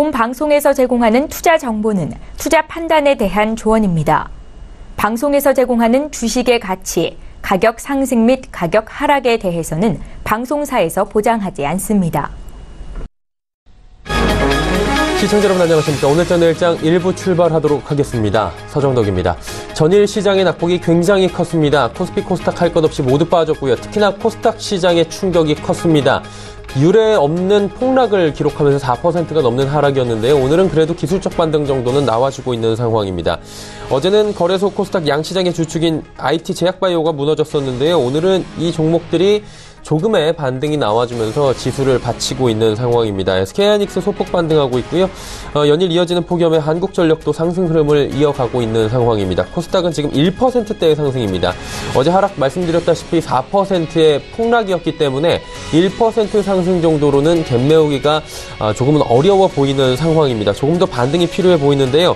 본 방송에서 제공하는 투자 정보는 투자 판단에 대한 조언입니다. 방송에서 제공하는 주식의 가치, 가격 상승 및 가격 하락에 대해서는 방송사에서 보장하지 않습니다. 시청자 여러분 안녕하십니까. 오늘자 내일장 1부 출발하도록 하겠습니다. 서정덕입니다. 전일 시장의 낙폭이 굉장히 컸습니다. 코스피, 코스닥 할 것 없이 모두 빠졌고요. 특히나 코스닥 시장의 충격이 컸습니다. 유례 없는 폭락을 기록하면서 4%가 넘는 하락이었는데요. 오늘은 그래도 기술적 반등 정도는 나와주고 있는 상황입니다. 어제는 거래소 코스닥 양시장의 주축인 IT 제약바이오가 무너졌었는데요. 오늘은 이 종목들이 조금의 반등이 나와주면서 지수를 받치고 있는 상황입니다. SK하이닉스 소폭 반등하고 있고요. 연일 이어지는 폭염에 한국전력도 상승 흐름을 이어가고 있는 상황입니다. 코스닥은 지금 1%대의 상승입니다. 어제 하락 말씀드렸다시피 4%의 폭락이었기 때문에 1% 상승 정도로는 갭 메우기가 조금은 어려워 보이는 상황입니다. 조금 더 반등이 필요해 보이는데요.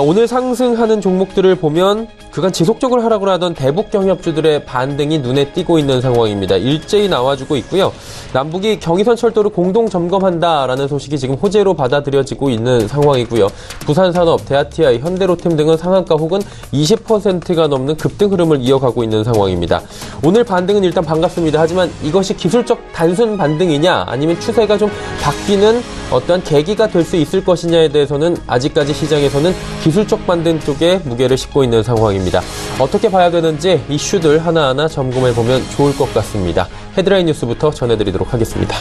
오늘 상승하는 종목들을 보면 그간 지속적으로 하락을 하던 대북 경협주들의 반등이 눈에 띄고 있는 상황입니다. 일제히 나와주고 있고요. 남북이 경의선 철도를 공동 점검한다라는 소식이 지금 호재로 받아들여지고 있는 상황이고요. 부산산업, 대아TI, 현대로템 등은 상한가 혹은 20%가 넘는 급등 흐름을 이어가고 있는 상황입니다. 오늘 반등은 일단 반갑습니다. 하지만 이것이 기술적 단순 반등이냐 아니면 추세가 좀 바뀌는 어떠한 계기가 될 수 있을 것이냐에 대해서는 아직까지 시장에서는 기술적 반등 쪽에 무게를 싣고 있는 상황입니다. 어떻게 봐야 되는지 이슈들 하나하나 점검해보면 좋을 것 같습니다. 헤드라인 뉴스부터 전해드리도록 하겠습니다.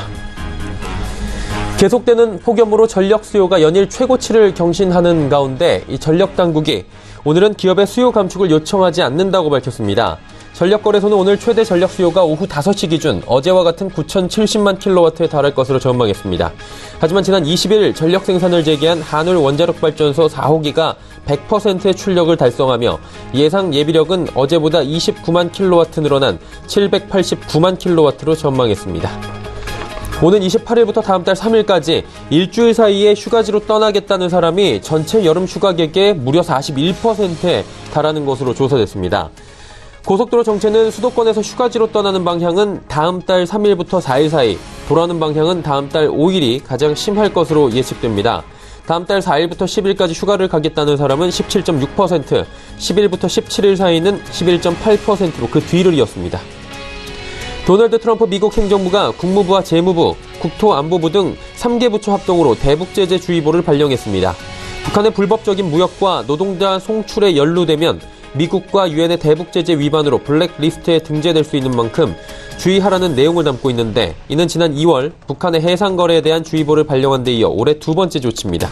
계속되는 폭염으로 전력 수요가 연일 최고치를 경신하는 가운데 이 전력 당국이 오늘은 기업의 수요 감축을 요청하지 않는다고 밝혔습니다. 전력거래소는 오늘 최대 전력 수요가 오후 5시 기준 어제와 같은 9,070만 킬로와트에 달할 것으로 전망했습니다. 하지만 지난 20일 전력 생산을 재개한 한울 원자력발전소 4호기가 100%의 출력을 달성하며 예상 예비력은 어제보다 29만 킬로와트 늘어난 789만 킬로와트로 전망했습니다. 오는 28일부터 다음 달 3일까지 일주일 사이에 휴가지로 떠나겠다는 사람이 전체 여름 휴가객의 무려 41%에 달하는 것으로 조사됐습니다. 고속도로 정체는 수도권에서 휴가지로 떠나는 방향은 다음 달 3일부터 4일 사이, 돌아오는 방향은 다음 달 5일이 가장 심할 것으로 예측됩니다. 다음 달 4일부터 10일까지 휴가를 가겠다는 사람은 17.6%, 10일부터 17일 사이는 11.8%로 그 뒤를 이었습니다. 도널드 트럼프 미국 행정부가 국무부와 재무부, 국토안보부 등 3개 부처 합동으로 대북제재주의보를 발령했습니다. 북한의 불법적인 무역과 노동자 송출에 연루되면 미국과 유엔의 대북제재 위반으로 블랙리스트에 등재될 수 있는 만큼 주의하라는 내용을 담고 있는데 이는 지난 2월 북한의 해상거래에 대한 주의보를 발령한 데 이어 올해 두 번째 조치입니다.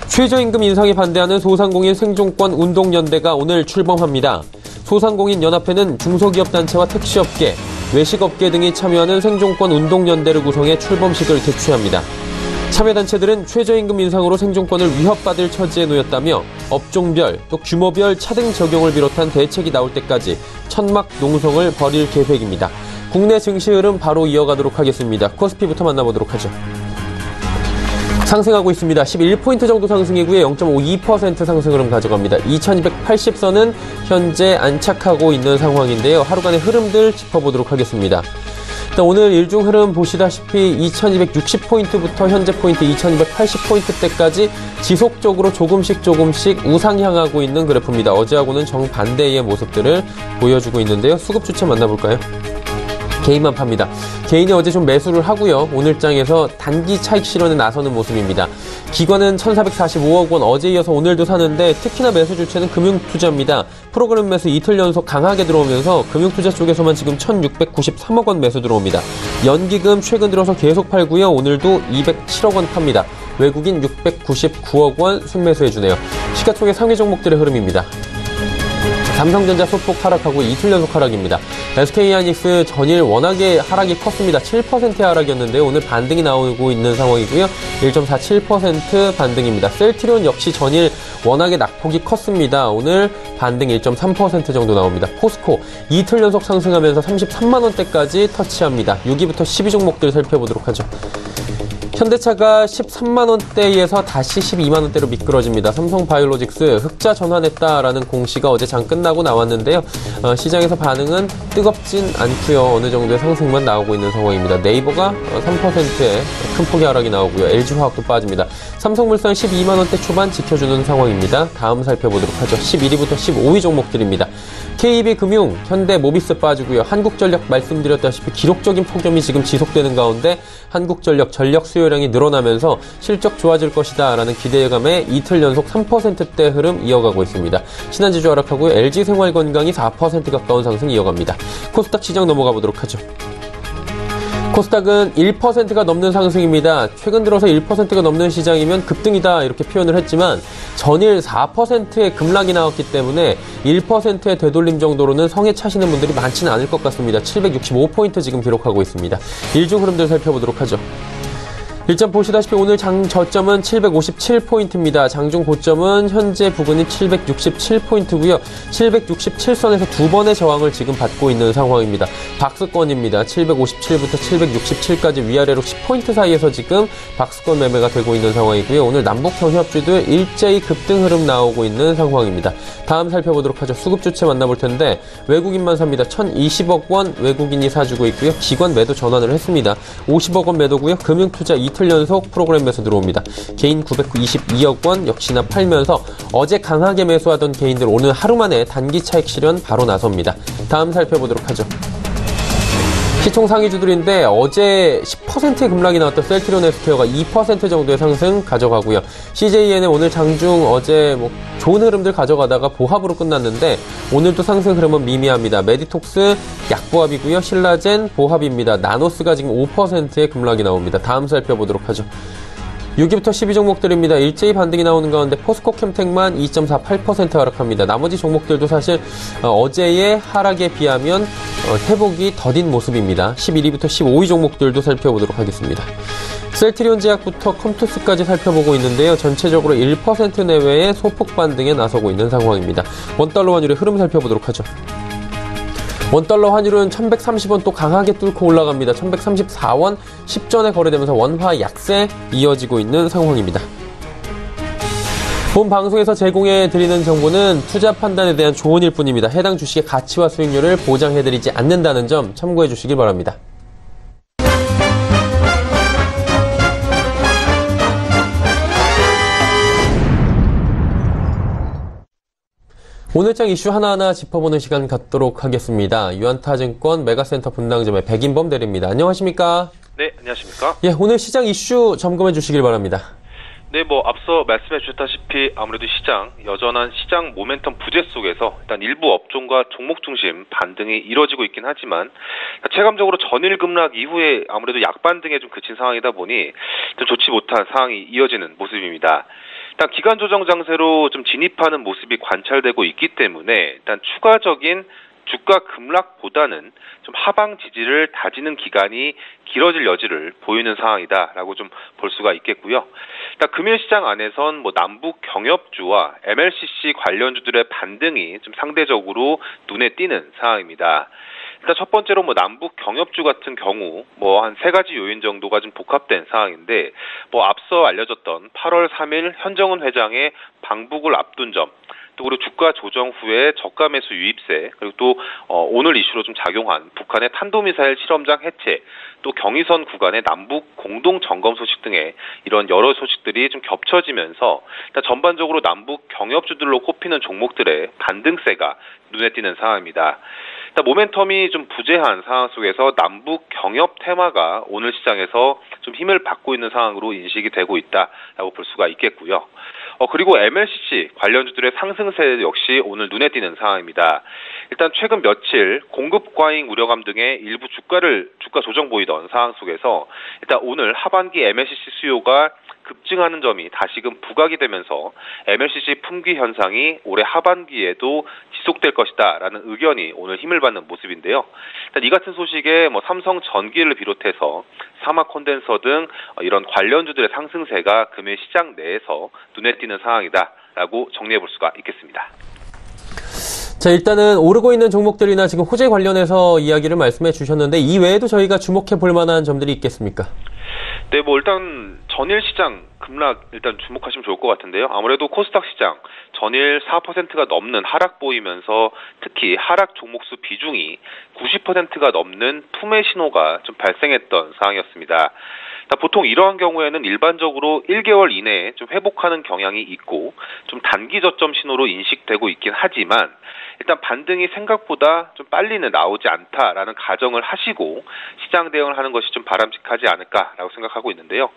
최저임금 인상에 반대하는 소상공인 생존권 운동연대가 오늘 출범합니다. 소상공인연합회는 중소기업 단체와 택시업계, 외식업계 등이 참여하는 생존권 운동연대를 구성해 출범식을 개최합니다. 참여단체들은 최저임금 인상으로 생존권을 위협받을 처지에 놓였다며 업종별 또 규모별 차등 적용을 비롯한 대책이 나올 때까지 천막 농성을 벌일 계획입니다. 국내 증시 흐름 바로 이어가도록 하겠습니다. 코스피부터 만나보도록 하죠. 상승하고 있습니다. 11포인트 정도 상승이고요. 0.52% 상승 흐름 가져갑니다. 2280선은 현재 안착하고 있는 상황인데요. 하루간의 흐름들 짚어보도록 하겠습니다. 오늘 일중 흐름 보시다시피 2260포인트부터 현재 포인트 2280포인트대까지 지속적으로 조금씩 우상향하고 있는 그래프입니다. 어제하고는 정반대의 모습들을 보여주고 있는데요. 수급 주체 만나볼까요? 개인만 팝니다. 개인이 어제 좀 매수를 하고요. 오늘장에서 단기 차익 실현에 나서는 모습입니다. 기관은 1,445억 원 어제 이어서 오늘도 사는데 특히나 매수 주체는 금융투자입니다. 프로그램 매수 이틀 연속 강하게 들어오면서 금융투자 쪽에서만 지금 1,693억 원 매수 들어옵니다. 연기금 최근 들어서 계속 팔고요. 오늘도 207억 원 팝니다. 외국인 699억 원 순매수해주네요. 시가총액 상위 종목들의 흐름입니다. 삼성전자 소폭 하락하고 이틀 연속 하락입니다. SK하이닉스 전일 워낙에 하락이 컸습니다. 7%의 하락이었는데요. 오늘 반등이 나오고 있는 상황이고요. 1.47% 반등입니다. 셀트리온 역시 전일 워낙에 낙폭이 컸습니다. 오늘 반등 1.3% 정도 나옵니다. 포스코 이틀 연속 상승하면서 33만 원대까지 터치합니다. 6위부터 12종목들 살펴보도록 하죠. 현대차가 13만 원대에서 다시 12만 원대로 미끄러집니다. 삼성바이오로직스 흑자 전환했다라는 공시가 어제 장 끝나고 나왔는데요. 시장에서 반응은 뜨겁진 않고요. 어느 정도의 상승만 나오고 있는 상황입니다. 네이버가 3%의 큰 폭의 하락이 나오고요. LG화학도 빠집니다. 삼성물산 12만 원대 초반 지켜주는 상황입니다. 다음 살펴보도록 하죠. 11위부터 15위 종목들입니다. KB금융, 현대모비스 빠지고요. 한국전력 말씀드렸다시피 기록적인 폭염이 지금 지속되는 가운데 한국전력 전력 수요량이 늘어나면서 실적 좋아질 것이다라는 기대감에 이틀 연속 3%대 흐름 이어가고 있습니다. 신한지주 하락하고요. LG생활건강이 4% 가까운 상승 이어갑니다. 코스닥 시장 넘어가 보도록 하죠. 코스닥은 1%가 넘는 상승입니다. 최근 들어서 1%가 넘는 시장이면 급등이다 이렇게 표현을 했지만 전일 4%의 급락이 나왔기 때문에 1%의 되돌림 정도로는 성에 차시는 분들이 많지는 않을 것 같습니다. 765포인트 지금 기록하고 있습니다. 일중 흐름들 살펴보도록 하죠. 일단 보시다시피 오늘 장 저점은 757포인트입니다. 장중 고점은 현재 부근이 767포인트고요. 767선에서 두 번의 저항을 지금 받고 있는 상황입니다. 박스권입니다. 757부터 767까지 위아래로 10포인트 사이에서 지금 박스권 매매가 되고 있는 상황이고요. 오늘 남북 경협주들 일제히 급등 흐름 나오고 있는 상황입니다. 다음 살펴보도록 하죠. 수급 주체 만나볼 텐데 외국인만 삽니다. 1,020억 원 외국인이 사주고 있고요. 기관 매도 전환을 했습니다. 50억 원 매도고요. 금융투자 이틀 연속 프로그램 매수 들어옵니다. 개인 922억 원 역시나 팔면서 어제 강하게 매수하던 개인들 오늘 하루 만에 단기 차익 실현 바로 나섭니다. 다음 살펴보도록 하죠. 시총 상위주들인데 어제 10%의 급락이 나왔던 셀트리온 헬스케어가 2% 정도의 상승 가져가고요. CJN은 오늘 장중 어제 좋은 흐름들 가져가다가 보합으로 끝났는데 오늘도 상승 흐름은 미미합니다. 메디톡스 약보합이고요. 신라젠 보합입니다. 나노스가 지금 5%의 급락이 나옵니다. 다음 살펴보도록 하죠. 6위부터 10위 종목들입니다. 일제히 반등이 나오는 가운데 포스코캠텍만 2.48% 하락합니다. 나머지 종목들도 사실 어제의 하락에 비하면 회복이 더딘 모습입니다. 11위부터 15위 종목들도 살펴보도록 하겠습니다. 셀트리온 제약부터 컴투스까지 살펴보고 있는데요. 전체적으로 1% 내외의 소폭 반등에 나서고 있는 상황입니다. 원달러 환율의 흐름 살펴보도록 하죠. 원달러 환율은 1130원 또 강하게 뚫고 올라갑니다. 1134원 10전에 거래되면서 원화 약세 이어지고 있는 상황입니다. 본 방송에서 제공해드리는 정보는 투자 판단에 대한 조언일 뿐입니다. 해당 주식의 가치와 수익률을 보장해드리지 않는다는 점 참고해 주시길 바랍니다. 오늘장 이슈 하나하나 짚어보는 시간 갖도록 하겠습니다. 유안타증권 메가센터 분당점의 백인범 대리입니다. 안녕하십니까? 네, 안녕하십니까? 예, 오늘 시장 이슈 점검해 주시길 바랍니다. 네, 앞서 말씀해 주셨다시피 아무래도 여전한 시장 모멘텀 부재 속에서 일단 일부 업종과 종목 중심 반등이 이뤄지고 있긴 하지만 체감적으로 전일 급락 이후에 아무래도 약반등에 좀 그친 상황이다 보니 좀 좋지 못한 상황이 이어지는 모습입니다. 일단 기간 조정 장세로 좀 진입하는 모습이 관찰되고 있기 때문에 일단 추가적인 주가 급락보다는 좀 하방 지지를 다지는 기간이 길어질 여지를 보이는 상황이다라고 좀 볼 수가 있겠고요. 일단 금융시장 안에선 남북 경협주와 MLCC 관련주들의 반등이 좀 상대적으로 눈에 띄는 상황입니다. 일단 첫 번째로 남북 경협주 같은 경우 한 세 가지 요인 정도가 좀 복합된 상황인데 앞서 알려졌던 8월 3일 현정은 회장의 방북을 앞둔 점, 또 그리고 주가 조정 후에 저가 매수 유입세, 그리고 또 오늘 이슈로 좀 작용한 북한의 탄도미사일 실험장 해체, 또 경의선 구간의 남북 공동 점검 소식 등의 이런 여러 소식들이 좀 겹쳐지면서 일단 전반적으로 남북 경협주들로 꼽히는 종목들의 반등세가 눈에 띄는 상황입니다. 일단 모멘텀이 좀 부재한 상황 속에서 남북 경협 테마가 오늘 시장에서 좀 힘을 받고 있는 상황으로 인식이 되고 있다라고 볼 수가 있겠고요. 그리고 MLCC 관련주들의 상승세 역시 오늘 눈에 띄는 상황입니다. 일단 최근 며칠 공급 과잉 우려감 등의 일부 주가 조정 보이던 상황 속에서 일단 오늘 하반기 MLCC 수요가 급증하는 점이 다시금 부각이 되면서 MLCC 품귀 현상이 올해 하반기에도 지속될 것이다라는 의견이 오늘 힘을 받는 모습인데요. 일단 이 같은 소식에 삼성 전기를 비롯해서 사마 콘덴서 등 이런 관련주들의 상승세가 금일 시장 내에서 눈에 띄는 상황이다라고 정리해 볼 수가 있겠습니다. 자, 일단은 오르고 있는 종목들이나 지금 호재 관련해서 이야기를 말씀해 주셨는데 이 외에도 저희가 주목해 볼 만한 점들이 있겠습니까? 네, 뭐 일단 전일 시장 급락 일단 주목하시면 좋을 것 같은데요. 아무래도 코스닥 시장 전일 4%가 넘는 하락 보이면서 특히 하락 종목수 비중이 90%가 넘는 품의 신호가 좀 발생했던 상황이었습니다. 보통 이러한 경우에는 일반적으로 1개월 이내에 좀 회복하는 경향이 있고 좀 단기 저점 신호로 인식되고 있긴 하지만 일단 반등이 생각보다 좀 빨리는 나오지 않다라는 가정을 하시고 시장 대응을 하는 것이 좀 바람직하지 않을까라고 생각하고 있는데요.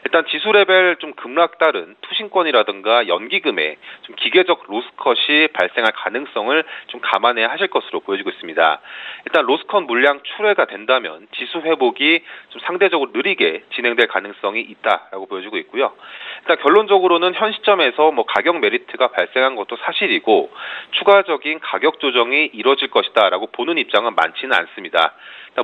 일단 지수 레벨 좀 급락 따른 투신권이라든가 연기금에 좀 기계적 로스컷이 발생할 가능성을 좀 감안해야 하실 것으로 보여지고 있습니다. 일단 로스컷 물량 출회가 된다면 지수 회복이 좀 상대적으로 느리게 진행될 가능성이 있다라고 보여지고 있고요. 일단 결론적으로는 현 시점에서 뭐 가격 메리트가 발생한 것도 사실이고 추가적인 가격 조정이 이뤄질 것이다라고 보는 입장은 많지는 않습니다.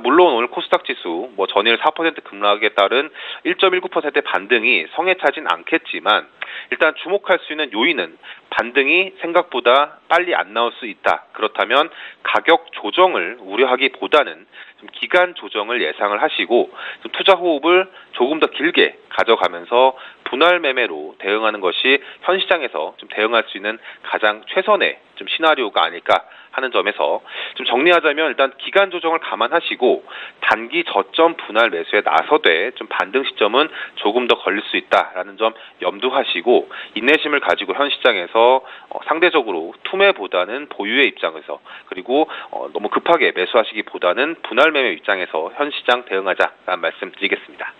물론 오늘 코스닥 지수 뭐 전일 4% 급락에 따른 1.19%의 반등이 성에 차진 않겠지만 일단 주목할 수 있는 요인은 반등이 생각보다 빨리 안 나올 수 있다. 그렇다면 가격 조정을 우려하기보다는 좀 기간 조정을 예상을 하시고 좀 투자 호흡을 조금 더 길게 가져가면서 분할 매매로 대응하는 것이 현 시장에서 좀 대응할 수 있는 가장 최선의 좀 시나리오가 아닐까 하는 점에서 좀 정리하자면 일단 기간 조정을 감안하시고 단기 저점 분할 매수에 나서되 좀 반등 시점은 조금 더 걸릴 수 있다라는 점 염두하시고 인내심을 가지고 현 시장에서 상대적으로 투매보다는 보유의 입장에서 그리고 너무 급하게 매수하시기보다는 분할 매매 입장에서 현 시장 대응하자라는 말씀 드리겠습니다.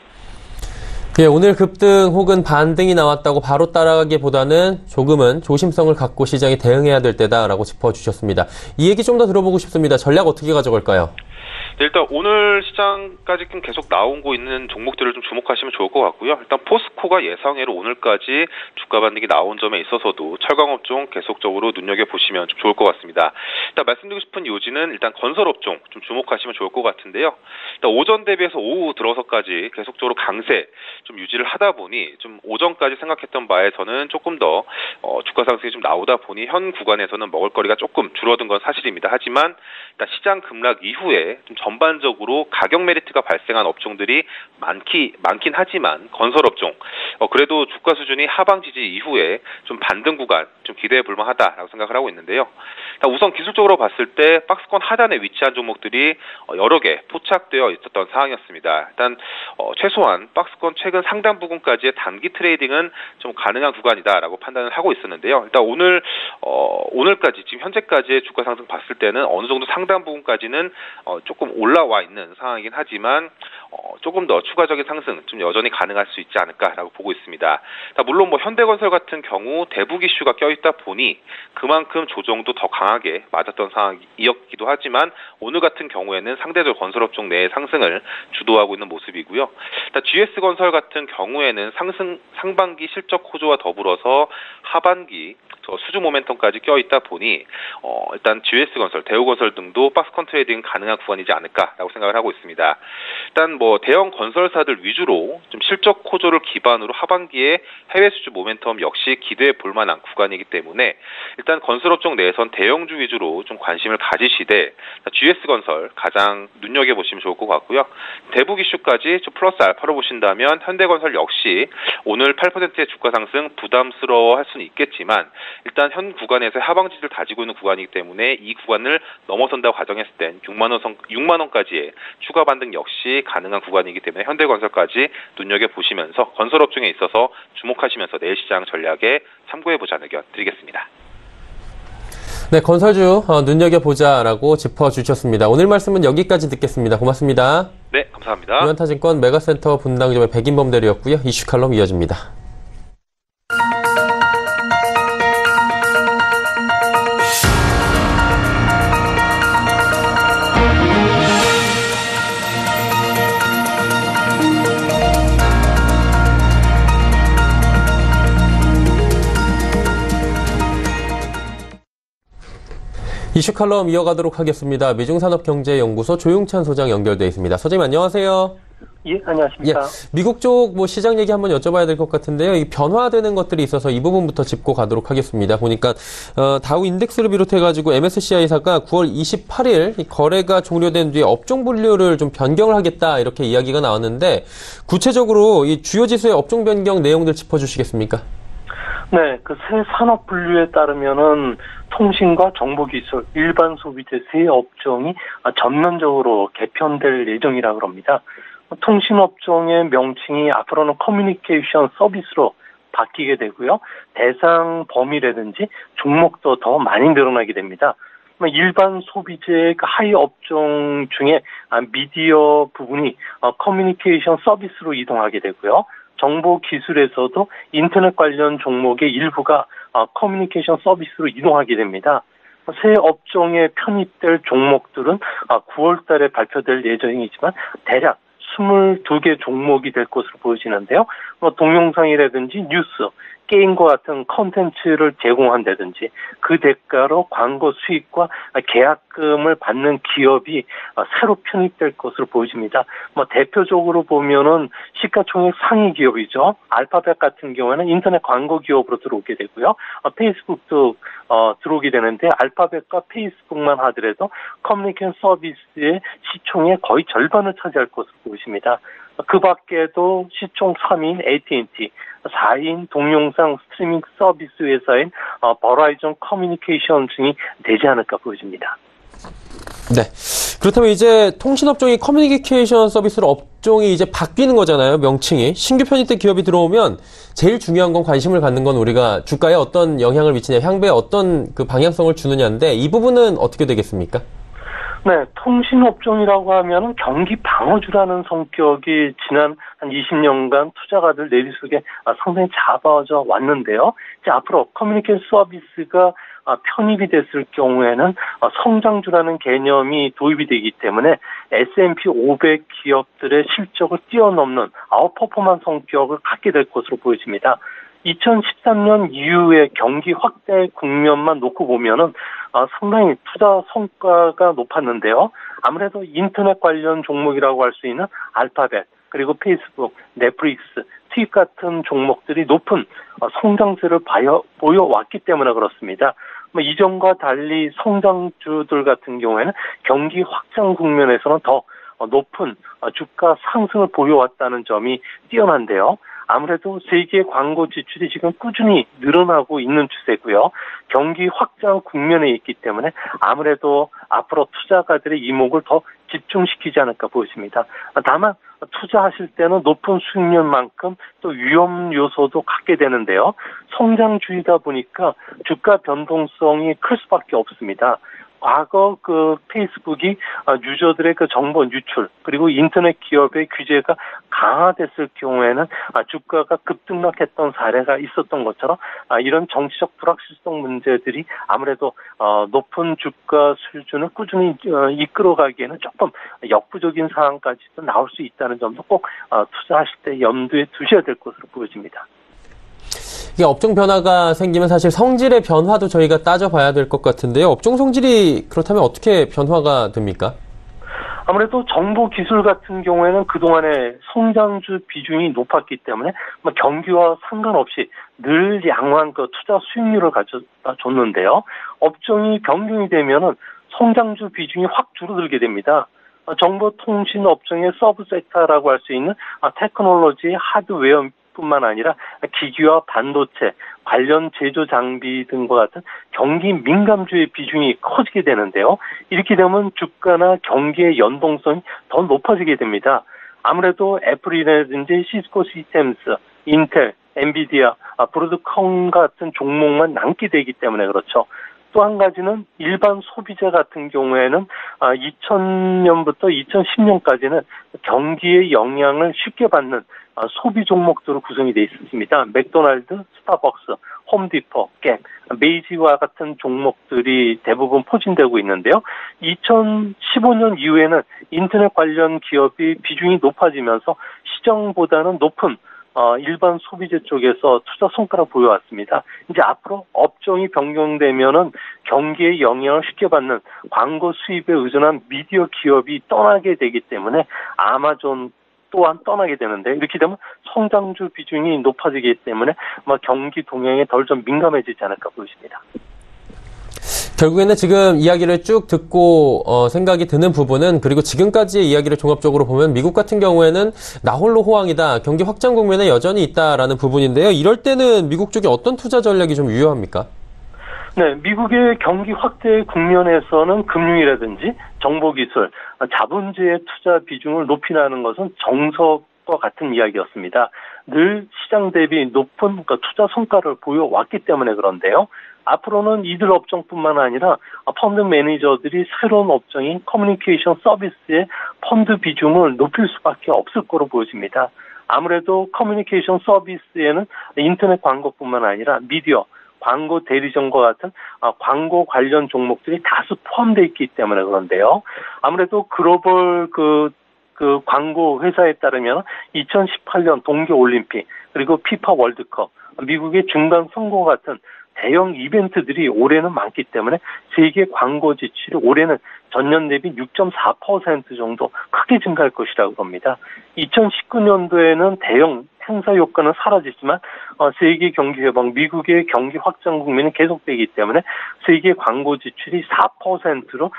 예, 오늘 급등 혹은 반등이 나왔다고 바로 따라가기보다는 조금은 조심성을 갖고 시장이 대응해야 될 때다라고 짚어주셨습니다. 이 얘기 좀 더 들어보고 싶습니다. 전략 어떻게 가져갈까요? 네, 일단 오늘 시장까지 계속 나오고 있는 종목들을 좀 주목하시면 좋을 것 같고요. 일단 포스코가 예상외로 오늘까지 주가 반등이 나온 점에 있어서도 철강업종 계속적으로 눈여겨보시면 좀 좋을 것 같습니다. 일단 말씀드리고 싶은 요지는 일단 건설업종 좀 주목하시면 좋을 것 같은데요. 일단 오전 대비해서 오후 들어서까지 계속적으로 강세 좀 유지를 하다 보니 좀 오전까지 생각했던 바에서는 조금 더 주가 상승이 좀 나오다 보니 현 구간에서는 먹을거리가 조금 줄어든 건 사실입니다. 하지만 일단 시장 급락 이후에 좀 전반적으로 가격 메리트가 발생한 업종들이 많긴 하지만 건설업종 그래도 주가 수준이 하방 지지 이후에 좀 반등 구간 좀 기대해 볼 만하다라고 생각을 하고 있는데요. 우선 기술적으로 봤을 때 박스권 하단에 위치한 종목들이 여러 개 포착되어 있었던 상황이었습니다. 일단 최소한 박스권 최근 상단 부근까지의 단기 트레이딩은 좀 가능한 구간이다라고 판단을 하고 있었는데요. 일단 오늘까지 지금 현재까지의 주가 상승 봤을 때는 어느 정도 상단 부분까지는 조금 올라와 있는 상황이긴 하지만 조금 더 추가적인 상승 좀 여전히 가능할 수 있지 않을까라고 보고 있습니다. 물론 뭐 현대건설 같은 경우 대북 이슈가 껴있다 보니 그만큼 조정도 더 강하게 맞았던 상황이었기도 하지만 오늘 같은 경우에는 상대적 건설업종 내의 상승을 주도하고 있는 모습이고요. GS건설 같은 경우에는 상반기 실적 호조와 더불어서 하반기 수주 모멘텀까지 껴있다 보니 일단 GS건설, 대우건설 등도 박스권 트레이딩 가능한 구간이지 않을까라고 생각을 하고 있습니다. 일단 뭐 대형 건설사들 위주로 좀 실적 호조를 기반으로 하반기에 해외 수주 모멘텀 역시 기대해 볼 만한 구간이기 때문에 일단 건설업종 내에선 대형주 위주로 좀 관심을 가지시되 GS건설 가장 눈여겨보시면 좋을 것 같고요. 대북 이슈까지 좀 플러스 알파로 보신다면 현대건설 역시 오늘 8%의 주가 상승 부담스러워할 수는 있겠지만 일단 현 구간에서 하방 지지를 다지고 있는 구간이기 때문에 이 구간을 넘어선다고 가정했을 땐 6만 원까지의 추가 반등 역시 가능한 구간이기 때문에 현대건설까지 눈여겨보시면서 건설업종에 있어서 주목하시면서 내일 시장 전략에 참고해보자는 의견 드리겠습니다. 네, 건설주 눈여겨보자라고 짚어주셨습니다. 오늘 말씀은 여기까지 듣겠습니다. 고맙습니다. 네, 감사합니다. 유한타증권 메가센터 분당점의 백인범 대리였고요. 이슈 칼럼 이어집니다. 이슈 칼럼 이어가도록 하겠습니다. 미중산업경제연구소 조용찬 소장 연결되어 있습니다. 소장님 안녕하세요. 예, 안녕하십니까. 미국 쪽 뭐 시장 얘기 한번 여쭤봐야 될 것 같은데요. 이 변화되는 것들이 있어서 이 부분부터 짚고 가도록 하겠습니다. 보니까 다우 인덱스를 비롯해가지고 MSCI사가 9월 28일 이 거래가 종료된 뒤에 업종 분류를 좀 변경을 하겠다 이렇게 이야기가 나왔는데 구체적으로 이 주요 지수의 업종 변경 내용들 짚어주시겠습니까? 네, 그 새 산업 분류에 따르면은 통신과 정보기술, 일반 소비재 세 업종이 전면적으로 개편될 예정이라고 합니다. 통신업종의 명칭이 앞으로는 커뮤니케이션 서비스로 바뀌게 되고요. 대상 범위라든지 종목도 더 많이 늘어나게 됩니다. 일반 소비재의 하위 업종 중에 미디어 부분이 커뮤니케이션 서비스로 이동하게 되고요. 정보 기술에서도 인터넷 관련 종목의 일부가 커뮤니케이션 서비스로 이동하게 됩니다. 새 업종에 편입될 종목들은 9월 달에 발표될 예정이지만 대략 22개 종목이 될 것으로 보여지는데요. 동영상이라든지 뉴스, 게임과 같은 콘텐츠를 제공한다든지 그 대가로 광고 수익과 계약금을 받는 기업이 새로 편입될 것으로 보여집니다. 대표적으로 보면은 시가총액 상위 기업이죠. 알파벳 같은 경우에는 인터넷 광고 기업으로 들어오게 되고요. 페이스북도 들어오게 되는데 알파벳과 페이스북만 하더라도 커뮤니케이션 서비스의 시총의 거의 절반을 차지할 것으로 보여집니다. 그 밖에도 시총 3위인 AT&T, 4위인 동영상 스트리밍 서비스 회사인 버라이즌 커뮤니케이션 등이 되지 않을까 보여집니다. 네. 그렇다면 이제 통신업종이 커뮤니케이션 서비스로 업종이 이제 바뀌는 거잖아요, 명칭이. 신규 편입된 기업이 들어오면 제일 중요한 건 관심을 갖는 건 우리가 주가에 어떤 영향을 미치냐, 향배에 어떤 그 방향성을 주느냐인데 이 부분은 어떻게 되겠습니까? 네, 통신업종이라고 하면은 경기 방어주라는 성격이 지난 한 20년간 투자가들 내리 속에 상당히 잡아져 왔는데요. 이제 앞으로 커뮤니케이션 서비스가 편입이 됐을 경우에는 성장주라는 개념이 도입이 되기 때문에 S&P 500 기업들의 실적을 뛰어넘는 아웃퍼포먼스 성격을 갖게 될 것으로 보여집니다. 2013년 이후에 경기 확대 국면만 놓고 보면은 상당히 투자 성과가 높았는데요. 아무래도 인터넷 관련 종목이라고 할 수 있는 알파벳, 그리고 페이스북, 넷플릭스, 트윗 같은 종목들이 높은 성장세를 보여왔기 때문에 그렇습니다. 이전과 달리 성장주들 같은 경우에는 경기 확장 국면에서는 더 높은 주가 상승을 보여왔다는 점이 뛰어난데요. 아무래도 세계 광고 지출이 지금 꾸준히 늘어나고 있는 추세고요. 경기 확장 국면에 있기 때문에 아무래도 앞으로 투자가들의 이목을 더 집중시키지 않을까 보입니다. 다만 투자하실 때는 높은 수익률만큼 또 위험 요소도 갖게 되는데요. 성장주의다 보니까 주가 변동성이 클 수밖에 없습니다. 과거 그 페이스북이 유저들의 그 정보 유출 그리고 인터넷 기업의 규제가 강화됐을 경우에는 주가가 급등락했던 사례가 있었던 것처럼 이런 정치적 불확실성 문제들이 아무래도 높은 주가 수준을 꾸준히 이끌어가기에는 조금 역부족인 상황까지도 나올 수 있다는 점도 꼭 투자하실 때 염두에 두셔야 될 것으로 보여집니다. 이게 업종 변화가 생기면 사실 성질의 변화도 저희가 따져봐야 될 것 같은데요. 업종 성질이 그렇다면 어떻게 변화가 됩니까? 아무래도 정보 기술 같은 경우에는 그동안에 성장주 비중이 높았기 때문에 경기와 상관없이 늘 양호한 그 투자 수익률을 가져줬는데요. 업종이 변경이 되면은 성장주 비중이 확 줄어들게 됩니다. 정보통신 업종의 서브 섹터라고 할 수 있는 테크놀로지, 하드웨어 뿐만 아니라 기기와 반도체, 관련 제조 장비 등과 같은 경기 민감주의 비중이 커지게 되는데요. 이렇게 되면 주가나 경기의 연동성이 더 높아지게 됩니다. 아무래도 애플이라든지 시스코 시스템스, 인텔, 엔비디아, 브로드컴 같은 종목만 남게 되기 때문에 그렇죠. 또 한 가지는 일반 소비자 같은 경우에는 2000년부터 2010년까지는 경기의 영향을 쉽게 받는 소비 종목들로 구성이 되어 있습니다. 맥도날드, 스타벅스, 홈디포, 갭, 메이지와 같은 종목들이 대부분 포진되고 있는데요. 2015년 이후에는 인터넷 관련 기업이 비중이 높아지면서 시장보다는 높은 일반 소비재 쪽에서 투자 성과를 보여왔습니다. 이제 앞으로 업종이 변경되면은 경기에 영향을 쉽게 받는 광고 수입에 의존한 미디어 기업이 떠나게 되기 때문에 아마존, 또한 떠나게 되는데 이렇게 되면 성장주 비중이 높아지기 때문에 아마 경기 동향에 덜 좀 민감해지지 않을까 보입니다. 결국에는 지금 이야기를 쭉 듣고 생각이 드는 부분은 그리고 지금까지의 이야기를 종합적으로 보면 미국 같은 경우에는 나홀로 호황이다. 경기 확장 국면에 여전히 있다라는 부분인데요. 이럴 때는 미국 쪽에 어떤 투자 전략이 좀 유효합니까? 네, 미국의 경기 확대 국면에서는 금융이라든지 정보기술, 자본주의 투자 비중을 높이라는 것은 정석과 같은 이야기였습니다. 늘 시장 대비 높은 투자 성과를 보여왔기 때문에 그런데요. 앞으로는 이들 업종뿐만 아니라 펀드 매니저들이 새로운 업종인 커뮤니케이션 서비스의 펀드 비중을 높일 수밖에 없을 거로 보여집니다. 아무래도 커뮤니케이션 서비스에는 인터넷 광고뿐만 아니라 미디어, 광고 대리점과 같은 광고 관련 종목들이 다수 포함되어 있기 때문에 그런데요. 아무래도 글로벌 그 광고 회사에 따르면 2018년 동계올림픽 그리고 피파 월드컵, 미국의 중간 선거 같은 대형 이벤트들이 올해는 많기 때문에 세계 광고 지출이 올해는 전년 대비 6.4% 정도 크게 증가할 것이라고 봅니다. 2019년도에는 대형 행사 효과는 사라지지만 세계 경기 회복, 미국의 경기 확장 국면이 계속되기 때문에 세계 광고 지출이 4%로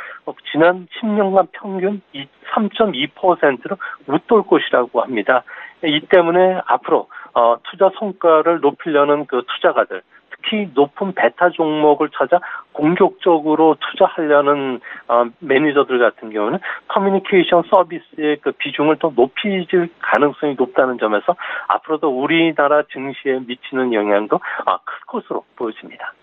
지난 10년간 평균 3.2%로 웃돌 것이라고 합니다. 이 때문에 앞으로 투자 성과를 높이려는 그 투자가들, 특히 높은 베타 종목을 찾아 공격적으로 투자하려는 매니저들 같은 경우는 커뮤니케이션 서비스의 그 비중을 더 높이질 가능성이 높다는 점에서 앞으로도 우리나라 증시에 미치는 영향도 클 것으로 보여집니다.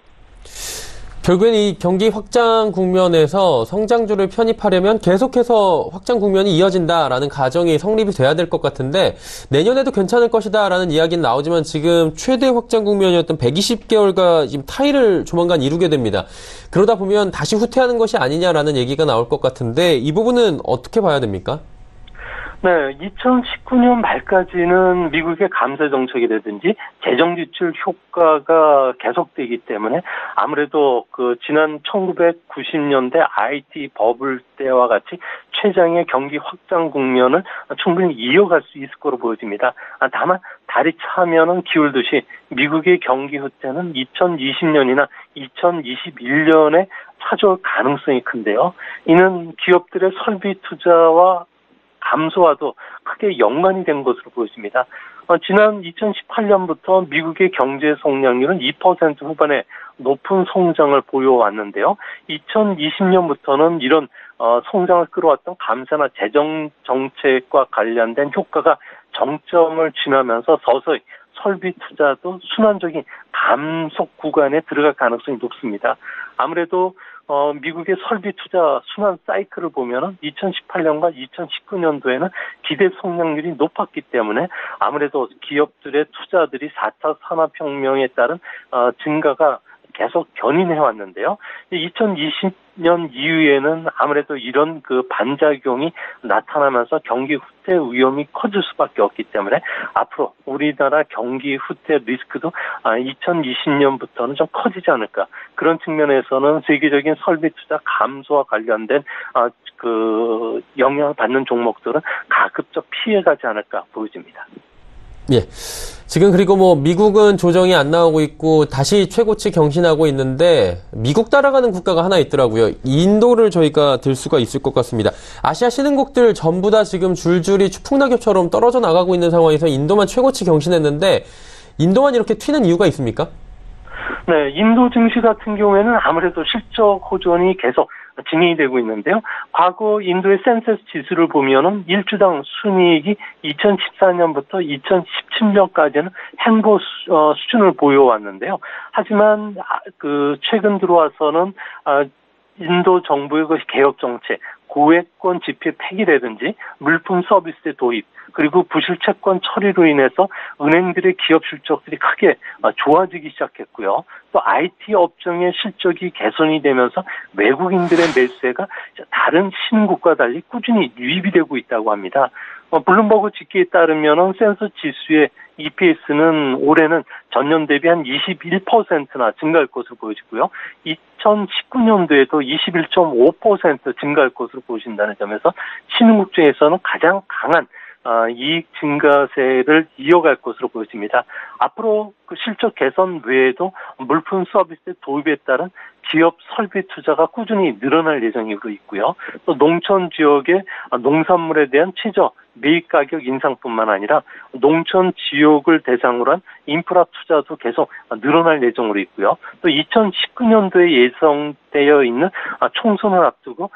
결국엔 이 경기 확장 국면에서 성장주를 편입하려면 계속해서 확장 국면이 이어진다라는 가정이 성립이 돼야 될 것 같은데 내년에도 괜찮을 것이다라는 이야기는 나오지만 지금 최대 확장 국면이었던 120개월가 지금 타이를 조만간 이루게 됩니다. 그러다 보면 다시 후퇴하는 것이 아니냐라는 얘기가 나올 것 같은데 이 부분은 어떻게 봐야 됩니까? 네, 2019년 말까지는 미국의 감세 정책이라든지 재정 지출 효과가 계속되기 때문에 아무래도 그 지난 1990년대 IT 버블 때와 같이 최장의 경기 확장 국면을 충분히 이어갈 수 있을 거로 보여집니다. 다만 달이 차면은 기울듯이 미국의 경기 후퇴는 2020년이나 2021년에 찾아올 가능성이 큰데요. 이는 기업들의 설비 투자와 감소와도 크게 연관이 된 것으로 보여집니다. 지난 2018년부터 미국의 경제 성장률은 2% 후반의 높은 성장을 보여왔는데요. 2020년부터는 이런 성장을 끌어왔던 감세나 재정 정책과 관련된 효과가 정점을 지나면서 서서히 설비 투자도 순환적인 감속 구간에 들어갈 가능성이 높습니다. 아무래도 미국의 설비 투자 순환 사이클을 보면은 2018년과 2019년도에는 기대 성장률이 높았기 때문에 아무래도 기업들의 투자들이 4차 산업혁명에 따른 증가가 계속 견인해 왔는데요. 2020년 이후에는 아무래도 이런 그 반작용이 나타나면서 경기 후퇴 위험이 커질 수밖에 없기 때문에 앞으로 우리나라 경기 후퇴 리스크도 2020년부터는 좀 커지지 않을까. 그런 측면에서는 세계적인 설비 투자 감소와 관련된 그 영향을 받는 종목들은 가급적 피해가지 않을까 보여집니다. 예. 지금 그리고 미국은 조정이 안 나오고 있고 다시 최고치 경신하고 있는데 미국 따라가는 국가가 하나 있더라고요. 인도를 저희가 들 수가 있을 것 같습니다. 아시아 신흥국들 전부 다 지금 줄줄이 추풍낙엽처럼 떨어져 나가고 있는 상황에서 인도만 최고치 경신했는데 인도만 이렇게 튀는 이유가 있습니까? 네, 인도 증시 같은 경우에는 아무래도 실적 호전이 계속 진행이 되고 있는데요. 과거 인도의 센서스 지수를 보면은 일주당 순이익이 2014년부터 2017년까지는 행보 수준을 보여왔는데요. 하지만 최근 들어와서는 인도 정부의 그 개혁 정책, 고액권 지폐 폐기라든지 물품 서비스의 도입, 그리고 부실채권 처리로 인해서 은행들의 기업 실적들이 크게 좋아지기 시작했고요. 또 IT 업종의 실적이 개선이 되면서 외국인들의 매수세가 다른 신흥국과 달리 꾸준히 유입이 되고 있다고 합니다. 블룸버그 집계에 따르면 센서 지수의 EPS는 올해는 전년 대비 한 21%나 증가할 것으로 보여지고요. 2019년도에도 21.5% 증가할 것으로 보신다는 점에서 신흥국 중에서는 가장 강한 이익 증가세를 이어갈 것으로 보여집니다. 앞으로 그 실적 개선 외에도 물품 서비스 도입에 따른 기업 설비 투자가 꾸준히 늘어날 예정이고 있고요. 또 농촌 지역의 농산물에 대한 최저 매입 가격 인상뿐만 아니라 농촌 지역을 대상으로 한 인프라 투자도 계속 늘어날 예정으로 있고요. 또 2019년도에 예정되어 있는 총선을 앞두고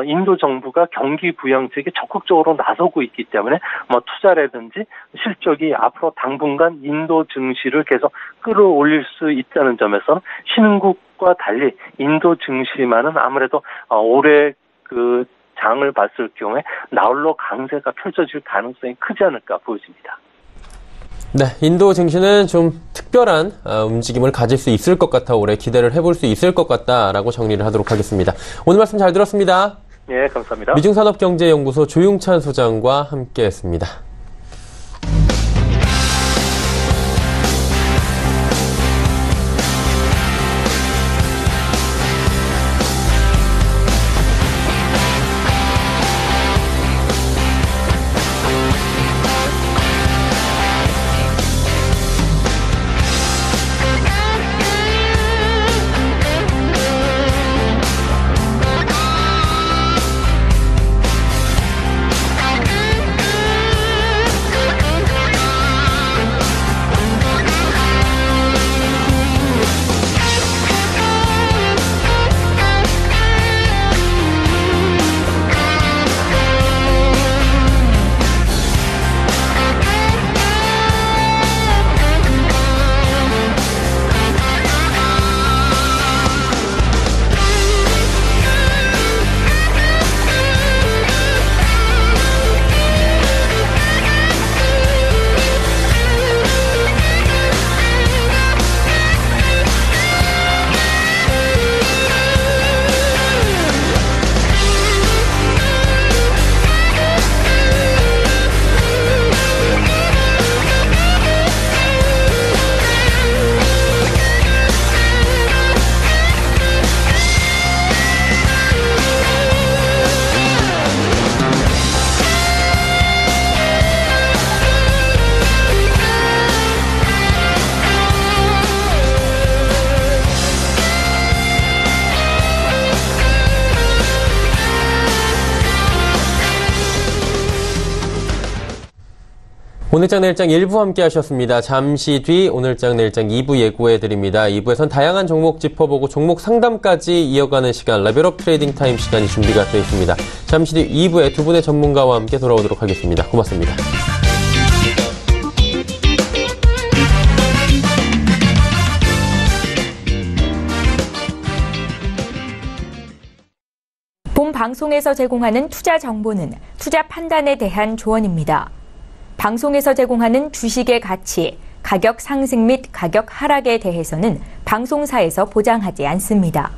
인도 정부가 경기 부양책에 적극적으로 나서고 있기 때문에 투자라든지 실적이 앞으로 당분간 인도 증시를 계속 끌어올릴 수 있다는 점에서 신흥국과 달리 인도 증시만은 아무래도 올해 그 장을 봤을 경우에 나홀로 강세가 펼쳐질 가능성이 크지 않을까 보여집니다. 네, 인도 증시는 좀 특별한 움직임을 가질 수 있을 것 같아 올해 기대를 해볼 수 있을 것 같다라고 정리를 하도록 하겠습니다. 오늘 말씀 잘 들었습니다. 네, 감사합니다. 미중산업경제연구소 조용찬 소장과 함께했습니다. 오늘장 내일장 1부 함께 하셨습니다. 잠시 뒤 오늘장 내일장 2부 예고해드립니다. 2부에선 다양한 종목 짚어보고 종목 상담까지 이어가는 시간 레벨업 트레이딩 타임 시간이 준비가 되어 있습니다. 잠시 뒤 2부에 두 분의 전문가와 함께 돌아오도록 하겠습니다. 고맙습니다. 본 방송에서 제공하는 투자 정보는 투자 판단에 대한 조언입니다. 방송에서 제공하는 주식의 가치, 가격 상승 및 가격 하락에 대해서는 방송사에서 보장하지 않습니다.